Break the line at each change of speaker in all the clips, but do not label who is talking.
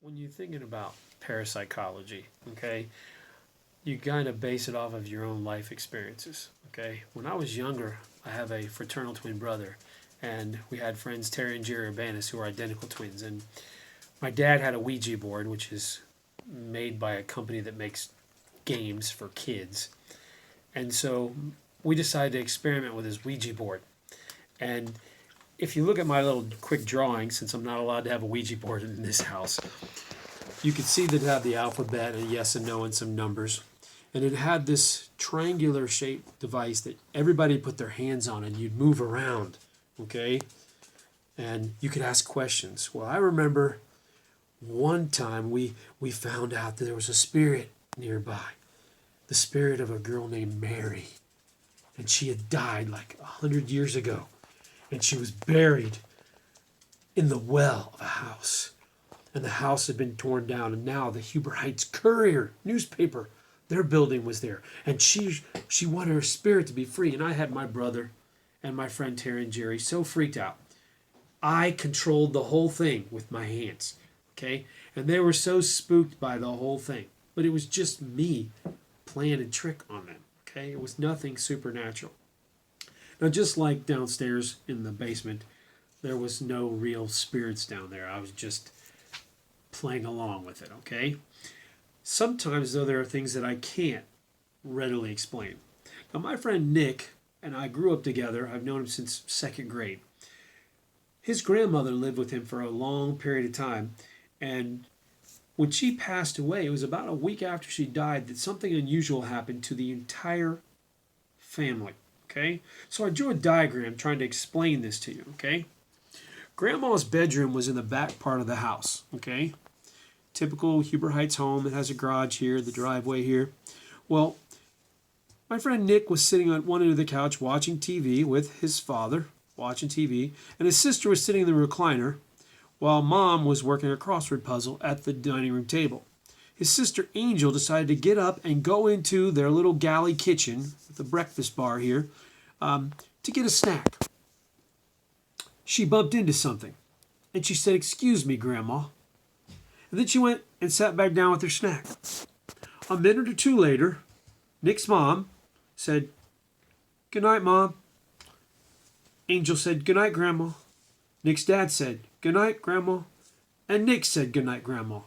When you're thinking about parapsychology, okay, you kind of base it off of your own life experiences, okay? When I was younger, I have a fraternal twin brother, and we had friends Terry and Jerry Urbanus who are identical twins. And my dad had a Ouija board, which is made by a company that makes games for kids. And so we decided to experiment with his Ouija board. And if you look at my little quick drawing, since I'm not allowed to have a Ouija board in this house, you could see that it had the alphabet and yes and no and some numbers. And it had this triangular shaped device that everybody put their hands on and you'd move around, okay? And you could ask questions. Well, I remember one time we found out that there was a spirit nearby, the spirit of a girl named Mary. And she had died like 100 years ago. And she was buried in the well of a house. And the house had been torn down, and now the Huber Heights Courier newspaper, their building was there. And she wanted her spirit to be free. And I had my brother and my friend Terry and Jerry so freaked out. I controlled the whole thing with my hands, okay? And they were so spooked by the whole thing. But it was just me playing a trick on them, okay? It was nothing supernatural. Now, just like downstairs in the basement, there was no real spirits down there. I was just playing along with it, okay? Sometimes, though, there are things that I can't readily explain. Now, my friend Nick and I grew up together. I've known him since second grade. His grandmother lived with him for a long period of time, and when she passed away, it was about a week after she died that something unusual happened to the entire family, okay? So I drew a diagram trying to explain this to you, okay? Grandma's bedroom was in the back part of the house, okay? Typical Huber Heights home. It has a garage here, the driveway here. Well, my friend Nick was sitting on one end of the couch watching TV with his father, watching TV, and his sister was sitting in the recliner while Mom was working a crossword puzzle at the dining room table. His sister Angel decided to get up and go into their little galley kitchen with the breakfast bar here to get a snack. She bumped into something, and she said, "Excuse me, Grandma." And then she went and sat back down with her snack. A minute or two later, Nick's mom said, "Good night, Mom." Angel said, "Good night, Grandma." Nick's dad said, "Good night, Grandma." And Nick said, "Good night, Grandma."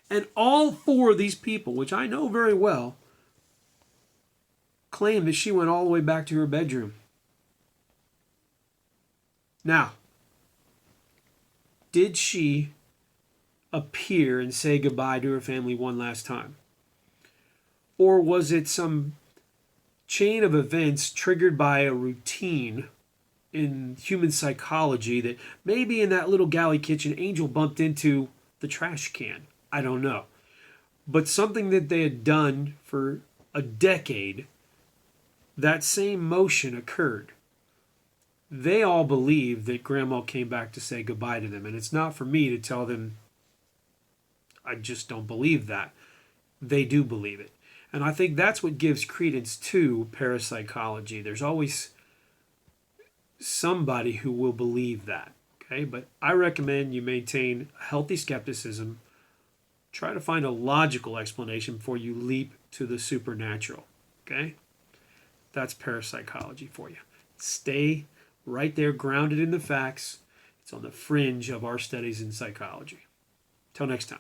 And all four of these people, which I know very well, claimed that she went all the way back to her bedroom. Now, did she appear and say goodbye to her family one last time? Or was it some chain of events triggered by a routine in human psychology that maybe in that little galley kitchen Angel bumped into the trash can? I don't know. But something that they had done for a decade, that same motion occurred. They all believe that Grandma came back to say goodbye to them. And it's not for me to tell them I just don't believe that. They do believe it. And I think that's what gives credence to parapsychology. There's always somebody who will believe that. Okay, but I recommend you maintain a healthy skepticism. Try to find a logical explanation before you leap to the supernatural. Okay? That's parapsychology for you. Stay right there, grounded in the facts. It's on the fringe of our studies in psychology. Till next time.